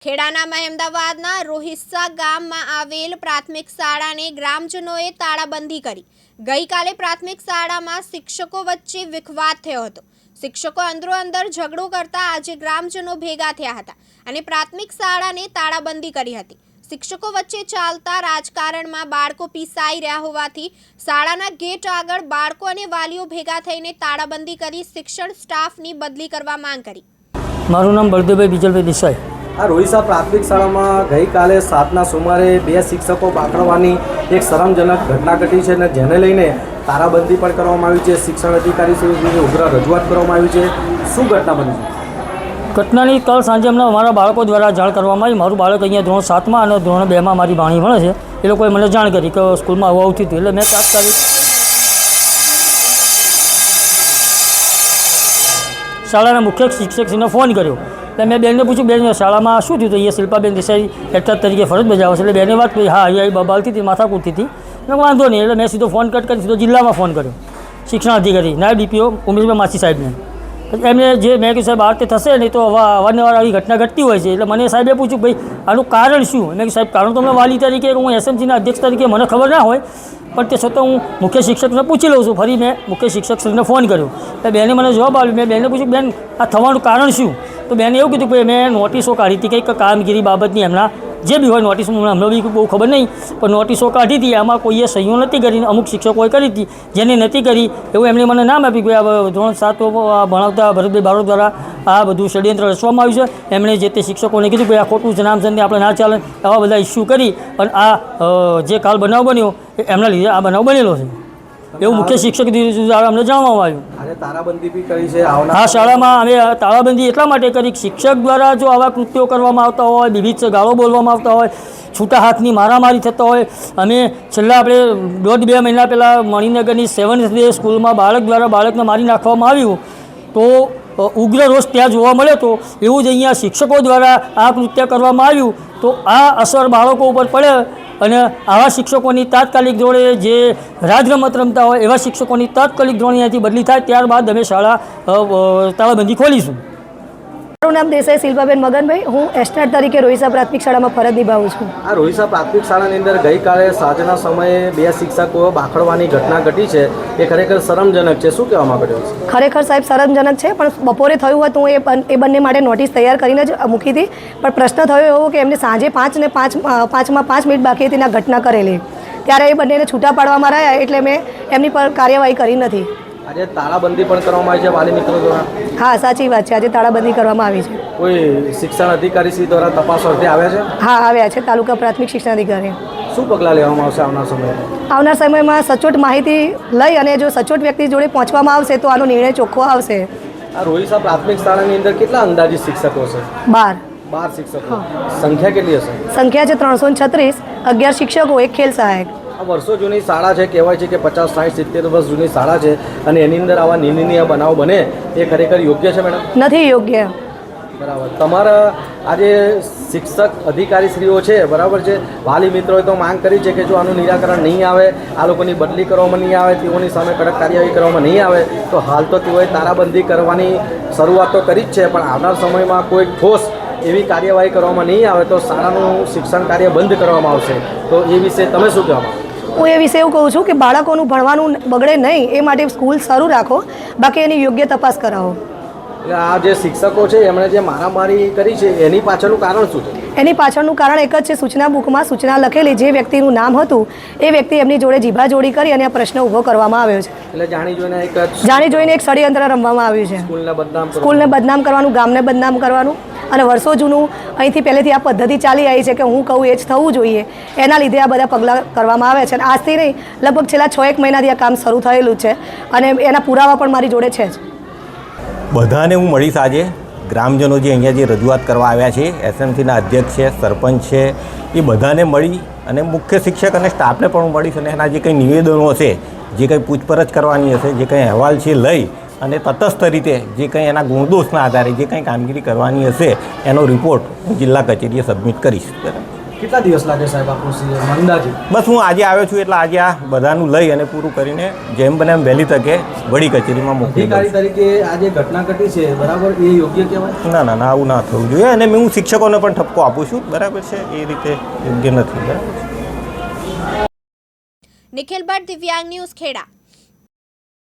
ખેડાના મહેમદાવાદના રોહિસ્સા ગામમાં આવેલ પ્રાથમિક શાળાને ગ્રામજનોએ તાળાબંધી કરી। ગઈકાલે પ્રાથમિક શાળામાં શિક્ષકો વચ્ચે વિખવાદ થયો હતો। શિક્ષકો અંદરોઅંદર ઝઘડો કરતા આજે ગ્રામજનો ભેગા થયા હતા અને પ્રાથમિક શાળાને તાળાબંધી કરી હતી। શિક્ષકો વચ્ચે ચાલતા રાજકારણમાં બાળકો પીસાઈ રહ્યા હોવાથી શાળાના ગેટ આગળ બાળકો અને વાલીઓ ભેગા થઈને તાળાબંધી કરી શિક્ષણ સ્ટાફની બદલી કરવા માંગ કરી। મારું નામ બળદેવભાઈ બીજલભાઈ દેસાઈ। આ રોહિસ્સા પ્રાથમિક શાળામાં ગઈકાલે 7ના સુમારે 2 શિક્ષકો પાકડવાની એક શરમજનક ઘટના ઘટી છે અને જેને લઈને તાળાબંધી પણ કરવામાં આવી છે। શિક્ષણ અધિકારી શ્રીની ઉગ્ર રજૂઆત કરવામાં આવી છે। શું ઘટના બની છે? ઘટનાની કાલ સાંજે અમારા બાળકો દ્વારા જાણ કરવામાં આવી। મારું બાળક અહીંયા ધોરણ 7માં અને ધોરણ 2માં મારી ભાણી ભણે છે। એ લોકોએ મને જાણ કરી કે સ્કૂલમાં આવું થયું હતું, એટલે મેં તાત્કાલિક શાળાના મુખ્ય શિક્ષકશ્રીને ફોન કર્યો। એટલે મેં બેનને પૂછ્યું, બેન શાળામાં શું થયું? તો એ શિલ્પાબેન દેસાઈ હેડસર તરીકે ફરજ બજાવે છે। એટલે બેને વાત કરી, હા અહીંયા બબાલતી હતી, માથાકૂટતી હતી। મેં વાંધો નહીં, એટલે મેં સીધો ફોન કટ કરી સીધો જિલ્લામાં ફોન કર્યો, શિક્ષણ અધિકારી નાયબ ડીપીઓ ઉમેશભાઈ માછી સાહેબને। એમને જે મેં કીધું સાહેબ આ રીતે થશે નહીં તો અવારનવાર આવી ઘટના ઘટતી હોય છે। એટલે મને સાહેબે પૂછ્યું, ભાઈ આનું કારણ શું? મેં કીધું સાહેબ કારણ તો મેં વાલી તરીકે હું એસએમસીના અધ્યક્ષ તરીકે મને ખબર ના હોય, પણ તે છતાં હું મુખ્ય શિક્ષકને પૂછી લઉં છું। ફરી મેં મુખ્ય શિક્ષકશ્રીને ફોન કર્યો, એટલે બેને મને જવાબ આપ્યો। મેં બેને પૂછ્યું, બેન આ થવાનું કારણ શું? તો બેને એવું કીધું કે મેં નોટિસો કાઢી હતી કંઈક કામગીરી બાબતની, એમના જે બી હોય નોટિસ, હમણાં બી બહુ ખબર નહીં, પણ નોટિસો કાઢી હતી, એમાં કોઈએ સહીઓ નથી કરી, અમુક શિક્ષકોએ કરી હતી, જેને નથી કરી એવું એમણે મને નામ આપ્યું કે આ ધોરણ 7 ભણાવતા ભરતભાઈ બારોટ દ્વારા આ બધું ષડયંત્ર રચવામાં આવ્યું છે। એમણે જે તે શિક્ષકોને કીધું કે આ ખોટું છે, નામ છે, આપણે ના ચાલે, આવા બધા ઇસ્યુ કરી અને આ જે કાલ બનાવ બન્યો એમના લીધે આ બનાવ બનેલો છે એવું મુખ્ય શિક્ષક દ્વારા અમને જાણવામાં આવ્યું। આજે તાળાબંધી બી કરી છે। આ શાળામાં અમે તાળાબંધી એટલા માટે કરી, શિક્ષક દ્વારા જો આવા કૃત્યો કરવામાં આવતા હોય, વિવિધ ગાળો બોલવામાં આવતા હોય, છૂટા હાથની મારામારી થતા હોય, અમે છેલ્લા આપણે 1.5-2 મહિના પહેલાં મણિનગરની 7th ડે સ્કૂલમાં બાળક દ્વારા બાળકને મારી નાખવામાં આવ્યું તો ઉગ્ર રોષ ત્યાં જોવા મળ્યો હતો। એવું જ અહીંયા શિક્ષકો દ્વારા આ કૃત્ય કરવામાં આવ્યું તો આ અસર બાળકો ઉપર પડે અને આવા શિક્ષકોની તાત્કાલિક ધોરણે જે રાજરમત રમતા હોય એવા શિક્ષકોની તાત્કાલિક ધોરણે અહીંયાથી બદલી થાય, ત્યારબાદ અમે શાળા તાળાબંધી ખોલીશું। મારું નામ દેસાઈ શિલ્પાબેન મગનભાઈ, હું એસ્ટેટ તરીકે રોહિસ્સા પ્રાથમિક શાળામાં ફરજ નિભાવું છું। આ રોહિસ્સા પ્રાથમિક શાળાની અંદર ગઈકાલે સાંજના સમયે 2 શિક્ષકો બાખડવાની ઘટના ઘટી છે, એ ખરેખર શરમજનક છે। શું કહેવા માંગો છો? ખરેખર સાહેબ શરમજનક છે, પણ બપોરે થયું હતું એ બંને માટે નોટિસ તૈયાર કરીને જ મૂકી હતી, પણ પ્રશ્ન થયો એવો કે એમને સાંજે 5 ને 5 મિનિટ બાકી હતી આ ઘટના કરેલી, ત્યારે એ બંનેને છૂટા પાડવામાં રહ્યા, એટલે મેં એમની પર કાર્યવાહી કરી નથી। આજે તાળાબંધી પણ કરવામાં આવી છે વાલી મિત્રો દ્વારા? હા સાચી વાત છે, આજે તાળાબંધી કરવામાં આવી છે। કોઈ શિક્ષણ અધિકારી શ્રી દ્વારા તપાસ અર્થે આવ્યા છે? હા આવ્યા છે, તાલુકા પ્રાથમિક શિક્ષણ અધિકારી। શું પગલાં લેવામાં આવશે આવનાર સમયમાં? આવનાર સમયમાં સચોટ માહિતી લઈ અને જો સચોટ વ્યક્તિ જોડે પહોંચવામાં આવશે તો આનો નિર્ણય ચોખ્ખો આવશે। આ રોહિસ્સા પ્રાથમિક શાળાની અંદર કેટલા અંદાજિત શિક્ષકો છે? 12 શિક્ષકો। સંખ્યા કેટલી હશે? સંખ્યા છે 336, 11 શિક્ષકો, 1 ખેલ સહાયક। આ વર્ષો જૂની શાળા છે, કહેવાય છે કે 50, 60, 70 વર્ષ જૂની શાળા છે અને એની અંદર આવા નિંદનીય બનાવ બને એ ખરેખર યોગ્ય છે મેડમ? નથી યોગ્ય। બરાબર। તમારા આજે શિક્ષક અધિકારીશ્રીઓ છે, બરાબર છે, વાલી મિત્રોએ તો માંગ કરી છે કે જો આનું નિરાકરણ નહીં આવે, આ લોકોની બદલી કરવામાં નહીં આવે, તેઓની સામે કડક કાર્યવાહી કરવામાં નહીં આવે તો હાલ તો તેઓએ તાળાબંધી કરવાની શરૂઆત તો કરી જ છે, પણ આવનાર સમયમાં કોઈ ઠોસ એવી કાર્યવાહી કરવામાં નહીં આવે તો શાળાનું શિક્ષણ કાર્ય બંધ કરવામાં આવશે, તો એ વિશે તમે શું કહેવા માંગો? હું એ વિશે એવું કહું છું કે બાળકોનું ભણવાનું બગડે નહીં એ માટે સ્કૂલ શરૂ રાખો, બાકી એની યોગ્ય તપાસ કરાવો। એટલે આ જે શિક્ષકો છે એમણે જે મારામારી કરી છે એની પાછળનું કારણ શું છે? એની પાછળનું કારણ એક જ છે, સૂચના બુકમાં સૂચના લખેલી, જે વ્યક્તિનું નામ હતું એ વ્યક્તિ એમની જોડે જીભાજોડી કરી અને આ પ્રશ્ન ઊભો કરવામાં આવ્યો છે। એટલે જાણી જોઈને એક ષડયંત્ર રમવામાં આવ્યું છે, સ્કૂલને બદનામ કરવાનું, ગામને બદનામ કરવાનું, અને વર્ષો જૂનું અહીંથી પહેલેથી આ પદ્ધતિ ચાલી આવી છે કે હું કહું એ જ થવું જોઈએ, એના લીધે આ બધા પગલાં કરવામાં આવે છે। અને આજથી નહીં, લગભગ છેલ્લા 6-1 મહિનાથી આ કામ શરૂ થયેલું છે અને એના પુરાવા પણ મારી જોડે છે જ। બધાને હું મળીશ આજે, ગ્રામજનો જે અહીંયા જે રજૂઆત કરવા આવ્યા છે, એસએમસીના અધ્યક્ષ છે, સરપંચ છે, એ બધાને મળી અને મુખ્ય શિક્ષક અને સ્ટાફને પણ હું મળીશ અને એના જે કંઈ નિવેદનો હશે, જે કંઈ પૂછપરછ કરવાની હશે, જે કંઈ અહેવાલ છે લઈ અને તટસ્થ રીતે જે કંઈ એના ગુણદોષના આધારે જે કંઈ કામગીરી કરવાની હશે એનો રિપોર્ટ હું જિલ્લા કચેરીએ સબમિટ કરીશ। કેટલા દિવસ લાગે સાહેબ આપણું અંદાજે? બસ હું આજે આવ્યો છું એટલે આજે આ બધાનું લઈ અને પૂરું કરીને જેમ બને એમ વહેલી તકે વડી કચેરીમાં મોકલી દઉં. અધિકારી તરીકે આ જે ઘટના ઘટી છે બરાબર એ યોગ્ય કહેવાય? ના ના ના, આવું ના થવું જોઈએ. અને હું શિક્ષકોને પણ ઠપકો આપું છું, બરાબર છે, એ રીતે યોગ્ય નથી. બરાબર. નિખિલ ભટ્ટ, દિવ્યાંગ ન્યૂઝ, ખેડા.